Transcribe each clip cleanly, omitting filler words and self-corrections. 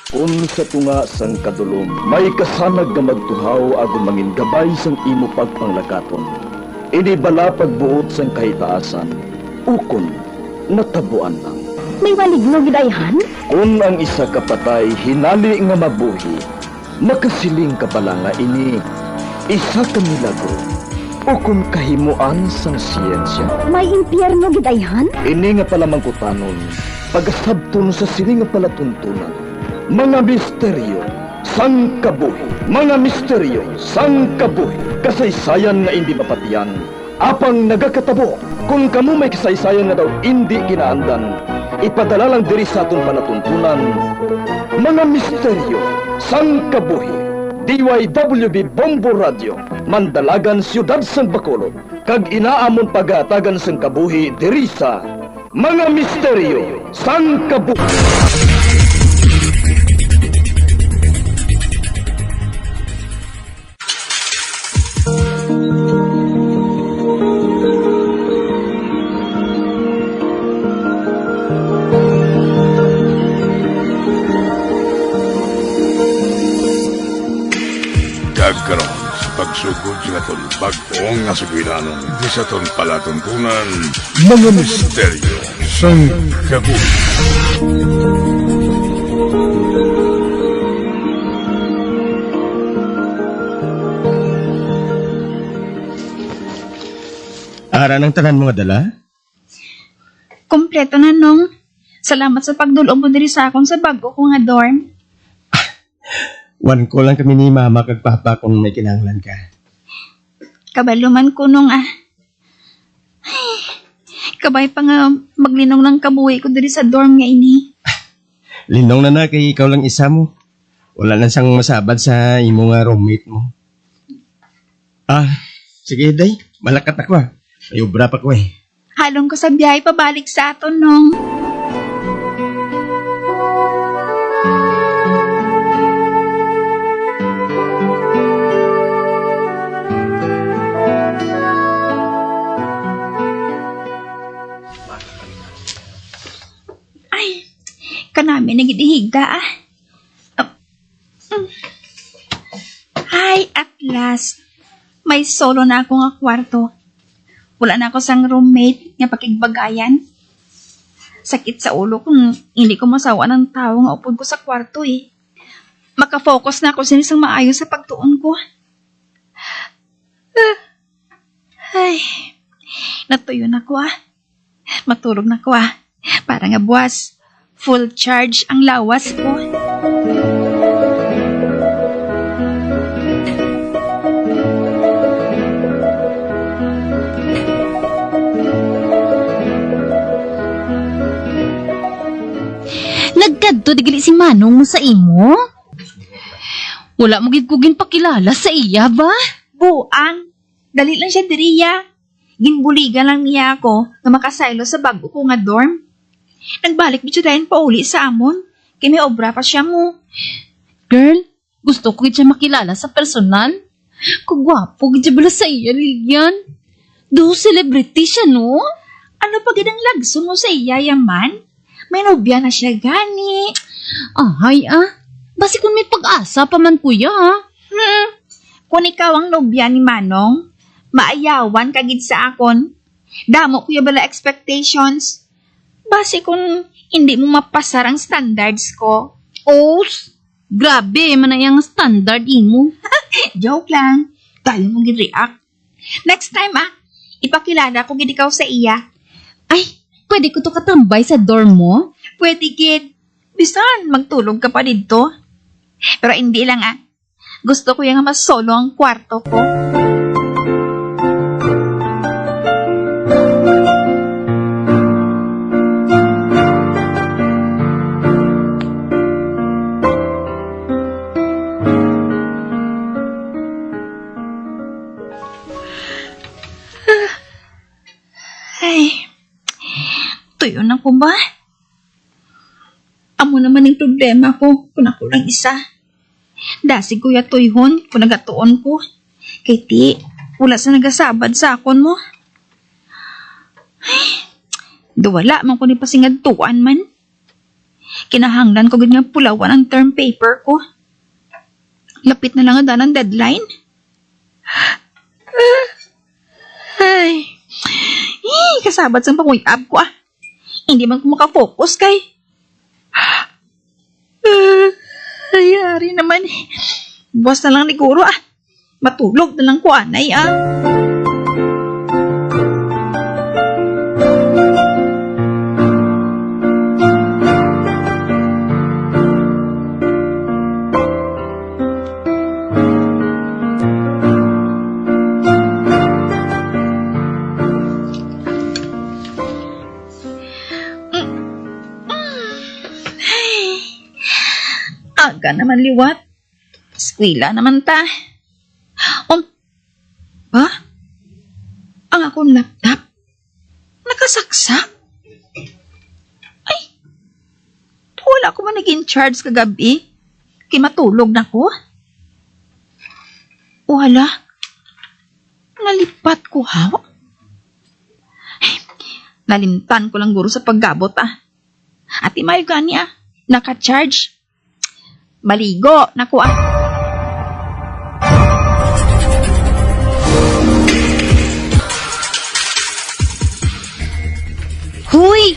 Kung sa tunga sang kadulom, may kasanag nga magtuhaw agon mangin gabay sang imo pagpanglakaton. Ini bala pagbuot sang kahitaasan, ukon natabuan lang. May maligno gidayhan? Kung ang isa kapatay hinali nga mabuhi, makasiling ka pala nga ini isa ka milagro o kung kahimuan sang siyensya. May impyerno gidayhan? Ini nga pala mangkutanon, pagasabton sa siling nga palatuntunan. Mga misteryo, sang kabuhi. Mga misteryo, sang kabuhi. Kasaysayan nga hindi mapatiyan. Apang nagakatabo, kung kamo may kasaysayan nga daw hindi ginaandan, ipadala lang diri sa aton palatuntunan. Mga misteryo, sang kabuhi. DYWB Bombo Radio, Mandalagan, Siyudad San Bacolod. Kag inaamon pagatagan sang kabuhi diri sa Mga Misteryo, sang kabuhi. Karon sa pagsugod sa aton bag-ong nga sugilanon di sa aton palatuntunan mga misteryo sang kabuhi. Ara ng tanan mga dala? Kompleto na nung. Salamat sa pagdulong mo diri sa akong sa bago ko nga dorm. Wan ko lang kami ni mama kag papa kung may kinahanglan ka. Kabaluman ko nung Ay, kabay pa nga maglinong ng kabuhi ko diri sa dorm nga ini. Linong na kay ikaw lang isa mo. Wala na siyang masabad sa imo nga roommate mo. Sige day, malakat ako May ubra pa ko Halong ko sa biyahe pabalik sa aton nung. Kanami nagidihigda Ay, at last, may solo na ako nga kwarto. Wala na ako sang roommate nga pakigbagayan. Sakit sa ulo kung hindi ko masawa ng tao nga upod ko sa kwarto Makafocus na ako sinisang maayos sa pagtuon ko. Ay, natuyo na ko Matulog na ko Para nga buwas. Full charge ang lawas ko. Nagkadto digili si Manong mo sa imo? Wala mo gid pakilala sa iya ba? Buang. Dali lang siya diriya. Ginbuligan lang niya ako na makasaylo sa bago ko nga dorm. Nagbalik bityo dahil pauli sa amon. Kaya may obra pa siya mo. Girl, gusto ko gid siya makilala sa personal. Kugwapo gid siya bala sa iya, Lilian. Do celebrity siya, no? Ano pa gid ang lagso mo sa iya, yaman? May nobya na siya gani. Basi kung may pag-asa pa man kuya, Kung ikaw ang nobya ni Manong, maayawan kagid sa akon. Damo kuya bala expectations. Base kung hindi mo mapasar ang standards ko. Grabe man na yung standard imo. Joke lang. Tayo mong gid-react. Next time ipakilala ko gid ikaw sa iya. Ay, pwede ko to katambay sa dorm mo? Pwede gid. Bisan magtulog ka pa dito. Pero hindi lang Gusto ko yung mas solo ang kwarto ko. Ay, tuyo na ko ba? Amo naman yung problema ko kung ako lang isa. Dasi kuya tuyhon kung nagatuon ko. Kay ti, wala sa nagasabad sa akon mo. Ay, duwala man ko ni pasingadtuan man. Kinahanglan ko ganyan pulawan ang term paper ko. Lapit na lang ang deadline. Ay. Kasabat sa panguyab ko ah. Hindi man ko makafocus kay. Ayari naman. Buwas na lang ni Guro ah. Matulog na lang ko anay ah. Aga naman liwat. Eskwela naman ta. Ba? Ang akong laptop? Nakasaksak? Ay, wala ko man naging charge kagabi. Kaya matulog na ko. Wala. Nalipat ko ha. Ay, nalimtan ko lang guro sa paggabot ah. At imayo gani ah. Naka-charge. Maligo, naku ah. Huy!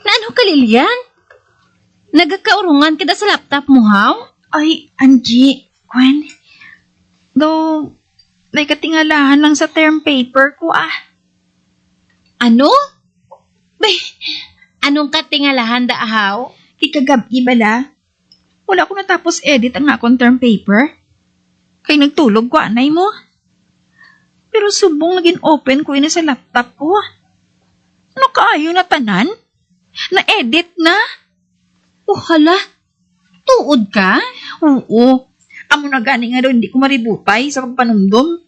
Naano ka, Lilian? Nagkakaurungan kita sa laptop mo, haw? Ay, Angie, Gwen. Though, may katingalahan lang sa term paper ko ah. Ano? Bay, anong katingalahan da, haw? Kikagabi bala. Wala ko natapos edit ang akong term paper. Kaya nagtulog ko anay mo. Pero subong naging open ko ina sa laptop ko. Ano kaayo na tanan? Na-edit na? Hala, tuod ka? Oo. Amo na gani nga daw hindi ko maributay sa pagpanumdum.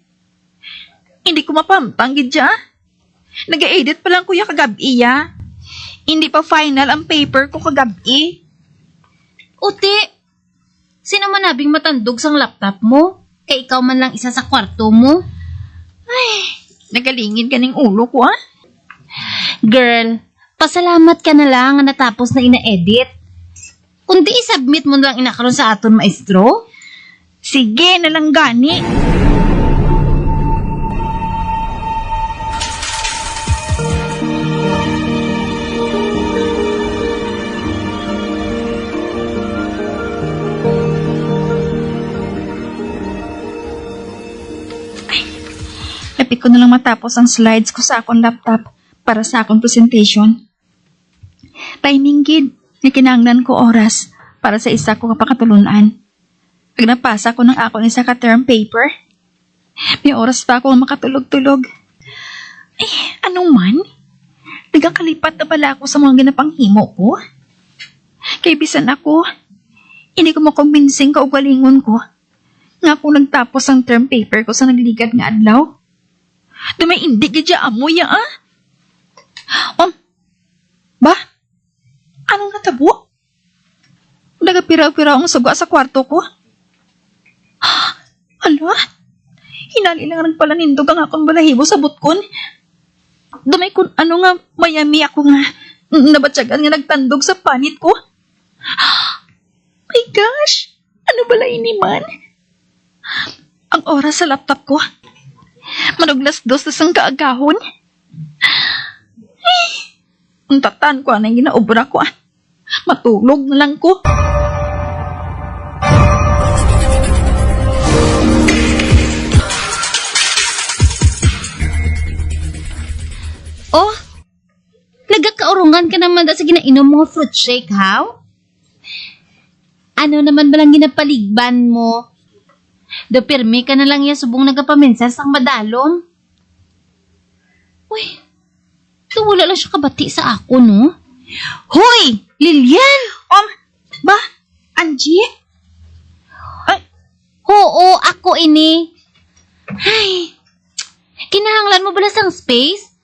Hindi ko mapamtang gidya. Nag-edit pa lang kuya kagabi ya. Hindi pa final ang paper ko kagabi. Uti, sino man nabing matandog sang laptop mo? Kaya ikaw man lang isa sa kwarto mo? Ay, nagalingin ka ng ulo ko ah. Girl, pasalamat ka na lang nga natapos na ina-edit. Kundi isubmit mo na lang inakaroon sa aton maestro. Sige na lang gani. Lapit ko na lang matapos ang slides ko sa akong laptop para sa akong presentation. Timing gid, na kinahanglan ko oras para sa isa ko kapakatulunan. Pag napasa ko ng akong isa ka term paper, may oras pa akong makatulog-tulog. Ay, ano man? Nagkakalipat na pala ako sa mga ginapanghimo ko. Kaya bisan ako, hindi ko makombinsing kaugalingon ko nga ako nagtapos ang term paper ko sa nagliligad nga adlaw. Dumay hindi gadya amoy ah. Ba? Anong natabo? Nagapiraw-piraw ang suga sa kwarto ko. Hala? Hinali lang rin pala nindog ang akong balahibo sa butkon. Dumay kung ano nga mayami ako nga nabatsagan nga nagtandog sa panit ko. My gosh! Ano bala ini man? Ang oras sa laptop ko. Manuglas dos na sang kaagahon. Ay, ang tatan ko na ginaobra ko ah. Matulog na lang ko. Oh, nagkakaurungan ka naman sa ginainom mga fruit shake, how? Ano naman ba lang ginapaligban mo? Do pirmi ka na lang yan subong nagapaminsas sang madalom. Uy, wala lang siya kabati sa ako, no? Hoy, Lilian! Ba? Angie? Ay, Oo, ako ini. Ay, kinahanglan mo bala sang space?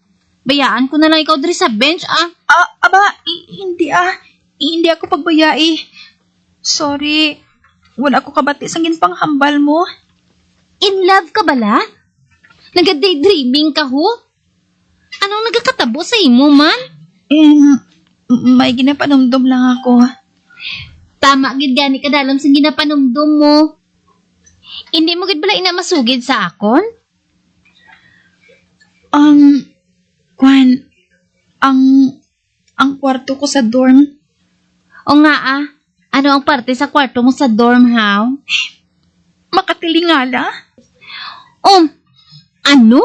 Bayaan ko na lang ikaw diri sa bench, ah. Hindi ako pagbayai. Sorry. Wala ako kabati sang ginpanghambal mo. In love ka bala? Nagka-daydreaming ka, ho? Anong nagkakatabo sa imo, man? May ginapanumdum lang ako. Tama gid gani kadalam sa ginapanumdum mo. Hindi mo gid bala ina masugid sa akon? Kwan, ang kwarto ko sa dorm, O nga ano ang parte sa kwarto mo sa dorm, how? makatilingala. Ano?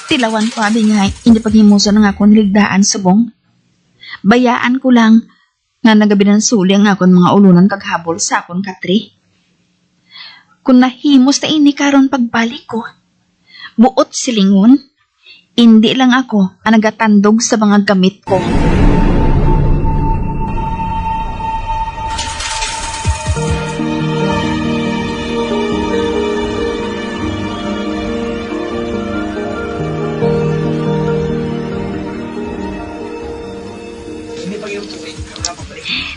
Tilawan ko abi nga, hindi paghimuso ng akong niligdaan subong. Bayaan ko lang nga nagabinansuli ang akong mga ulunan kaghabol sa akong katri. Kung nahimos na ini karon pagbalik ko, buot silingon, hindi lang ako ang nagatandog sa mga gamit ko.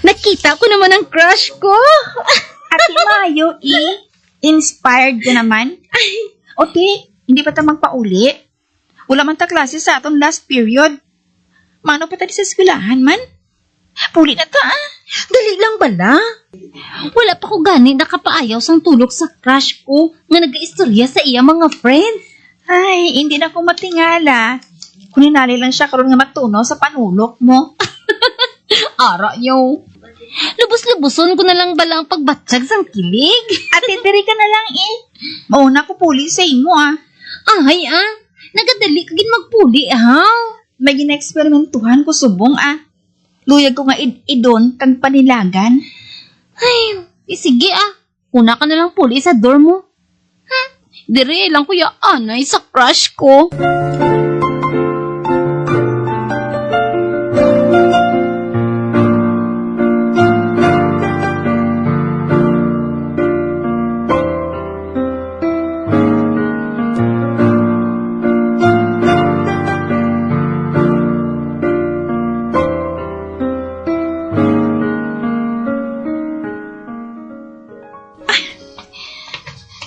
Nakita ko naman ang crush ko. Ate Mayo, inspired ka naman. O ti, hindi pa ta magpauli. Wala man ta klase sa aton last period. Mano pa ta di sa eskwelahan man? Puli na ta Dali lang bala. Wala pa ko gani nakapaayaw sang tulog sa crush ko nga nag-istorya sa iya mga friends. Ay, hindi na ko matingala. Kuninali lang siya karon nga matunaw sa panulok mo. Ara yo. Lubos-lubuson ko na lang bala ang pagbatsag sang kilig. Ate, diri ka na lang Mauna ko puli sa imo Ay nagadali ka gin magpuli ha. May gina-eksperimentuhan ko subong Luyag ko nga idon kag panilagan. Ay, sige una ka na lang puli sa dorm mo. Dire lang kuya anay sa crush ko.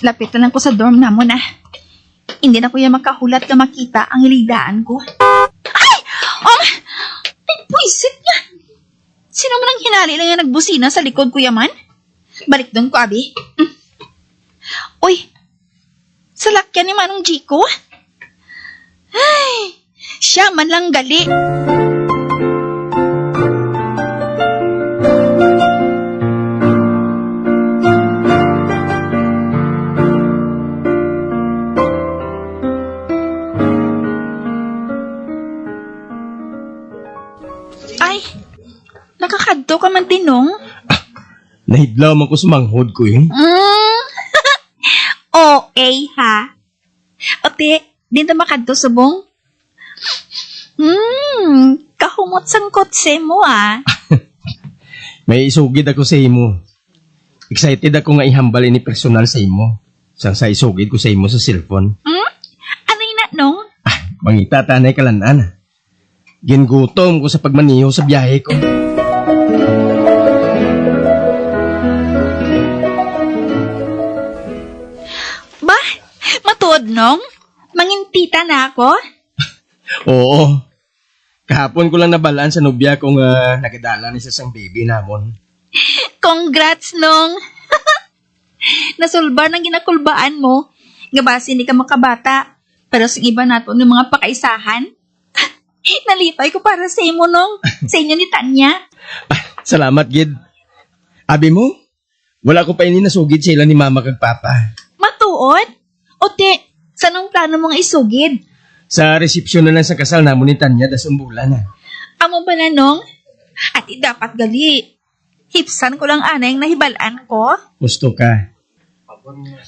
Lapit na lang ko sa dorm namon Hindi na ko yan makahulat na makita ang iligdaan ko. Ay! Ay, puisit nga! Sino man ang hinali lang yung nagbusina sa likod ko yaman? Balik doon ko, abi. Uy! Sa lakyan ni Manong Chico? Ay! Siya man lang gali. Ay, nakakadto ka man tinong. Nahidlaw man ko sa manghod ko Okay, ha? Ote, di na makadto subong? Kahumot sang kotse mo, May isugid ako sa imo. Excited ako nga ihambal ini personal sa imo. Sang sa isugid ko sa imo sa cellphone. Ano yun na, nong? Mangita tanay kalanan. Gingutom ko sa pagmaniho sa biyahe ko. Ba, matuod, nong? Mangintita na ako? Oo. Kahapon ko lang nabalaan sa nobya kung nagadala ni sa sang baby namon. Congrats, nong! Nasulbar ng ginakulbaan mo. Nga base hindi ka makabata. Pero sa iba nato ng mga pakaisahan. Nalipay ko para sa imo, nong. Sa inyo ni Tanya. Salamat, Gid. Abi mo, wala ko pa ini nasugid sila ni mama kag papa. Matuod? Ote, sanong plano mong isugid? Sa resepsyon na lang sa kasal namon ni Tanya dason bulan Amo ba na, nong? Ati dapat gali. Hipsan ko lang anay ang nahibalaan ko. Gusto ka.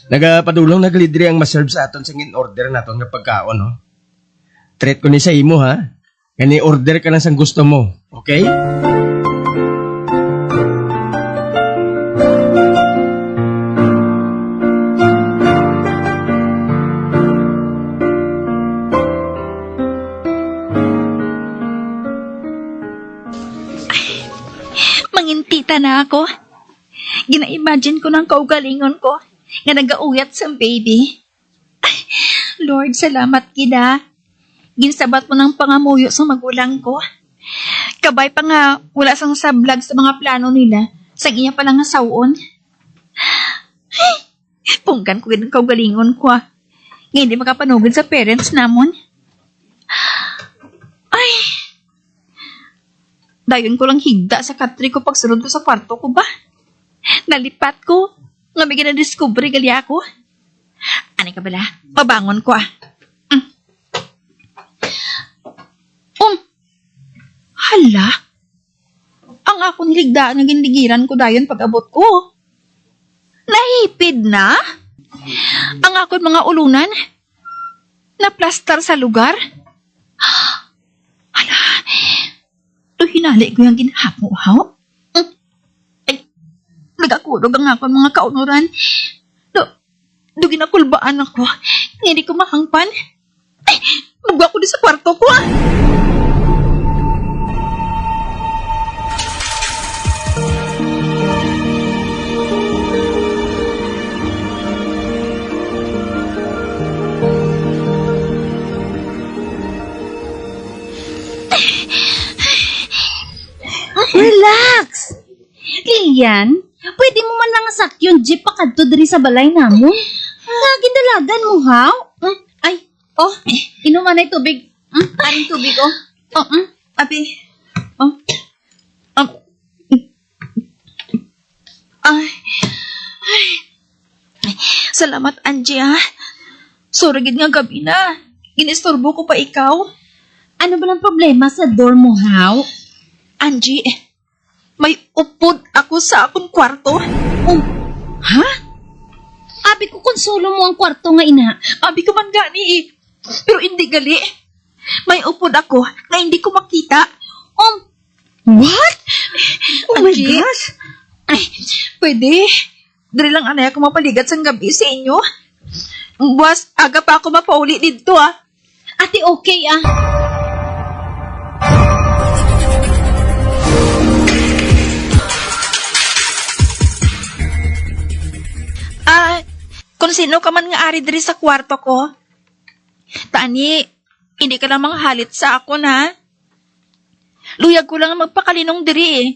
Nagapadulong naglidri ang maserve sa aton sang in-order naton nga pagkaon, no? Treat ko ni sa imo, ha? Kani order ka lang sang gusto mo, okay? Nakita na ako. Gina-imagine ko ng kaugalingon ko nga nagauyat sa baby. Ay, Lord, salamat kida. Ginsabat mo ng pangamuyo sa magulang ko. Kabay pa nga wala sang sablag sa mga plano nila. Sa iya pa lang nga sawon. Ay, punggan ko ng kaugalingon ko ah. Nga hindi makapanugod sa parents namon. Ay, dayon ko lang higda sa katri ko pagsunod ko sa kwarto ko ba? Nalipat ko. Nga may ginadiscovery gali ako. Ani ka bala? Mabangon ko ah. Hala? Ang ako niligdaan ng gindigiran ko dayon pag-abot ko. Nahipid na? Ang ako mga ulunan? Naplastar sa lugar? Hala? To hinali ko yung ginhapo-haw? Ay, nagakulog ang ako mga kaunuran. Do ginakulbaan ako. Hindi ko mahangpan. Ay, magwa ko di sa kwarto ko ah. Relax! Lilian, pwede mo man lang asak yung jeep pakadto diri sa balay namon. Ginalagan mo, haw? Ay, inuman ay tubig. Aring tubig, Abi. Ay. Salamat, Angie, ah. Sorry, gid nga gabi na. Ginistorbo ko pa ikaw. Ano ba lang problema sa dorm mo, haw? Angie, may upod ako sa akong kwarto. Ha? Abi ko konsulo mo ang kwarto nga ina. Abi ko man gani eh. Pero hindi gali. May upod ako na hindi ko makita. What? Oh my Angie, gosh! Ay, pwede. Dali lang anay ako mapaligat sa gabi sa inyo. Buwas, aga pa ako mapauli dito ah. Ate, okay ah. Kung sino ka man nga ari diri sa kwarto ko. Tani, hindi ka lang manghalit sa ako na. Luyag ko lang ang magpakalinong diri eh.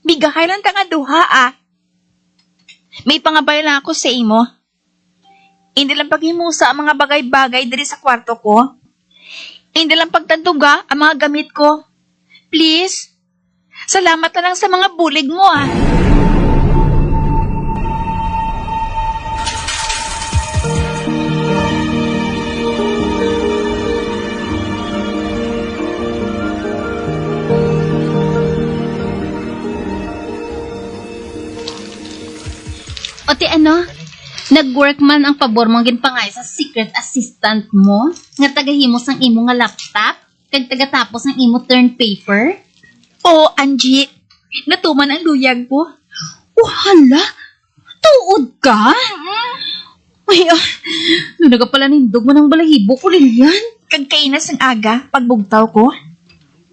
Bigahay lang ta nga duha ah. May pangabay lang ako sa imo. Hindi lang paghimusa ang mga bagay-bagay diri sa kwarto ko. Hindi lang pagtanduga ang mga gamit ko. Please, salamat na lang sa mga bulig mo ah. Ote ano? Nag-work man ang pabor mong ginpangay sa secret assistant mo nga tagahimos ang imo nga laptop kag tagatapos ng imo term paper? Oo, Angie. Natuman ang luyag ko. Hala! Tuod ka? Ay, nunaga pala nindog mo ng balahibo ko, Lilian. Kag kainas ang aga, pagbugtaw ko.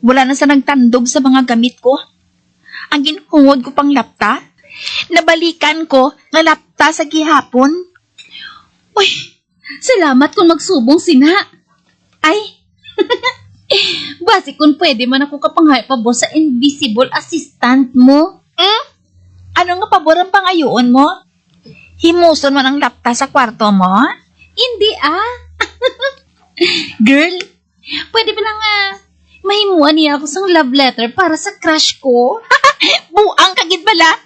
Wala na sa nagtandog sa mga gamit ko. Ang ginhungod ko pang lapta, nabalikan ko nga lapta sa gihapon. Uy, salamat kung magsubong sina. Ay, basi kung pwede man ako kapanghay pabor sa invisible assistant mo. Ano nga pabor ang pangayoon mo? Himuson mo ng lapta sa kwarto mo? Hindi Girl, pwede ba lang mahimuan niya ako sang love letter para sa crush ko? Buang kagid bala.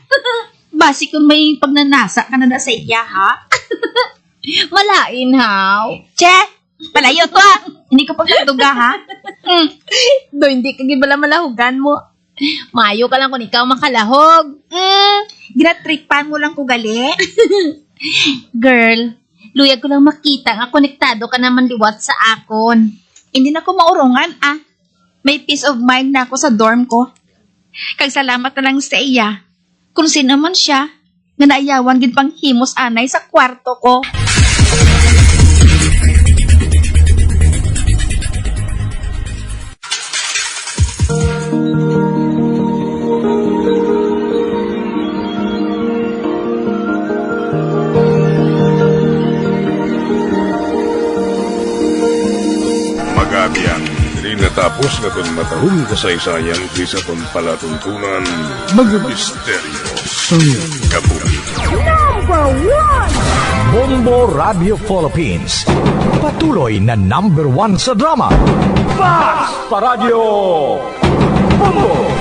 Basi kung may pagnanasa ka na sa iya, ha? Malain, haw. Che, palayo to ah. Hindi ko pagkatuga, ha? Do, hindi ka gibala malahugan mo. Mayo ka lang kung ikaw makalahog. Ginatripan mo lang ko gali. Girl, luyag ko lang makita nga konektado ka naman liwat sa akon. Hindi na ko maurungan, ah. May peace of mind na ako sa dorm ko. Kag salamat na lang sa iya. Kung sino man siya, nga naayawan gid pang himos anay sa kwarto ko. Kabiang, di natapos na itong matahong kasaysayan di sa itong palatuntunan, mga misteryo sa kabuhi. Bombo Radio Philippines. Patuloy na #1 sa drama. Fast Paradyo Bombo!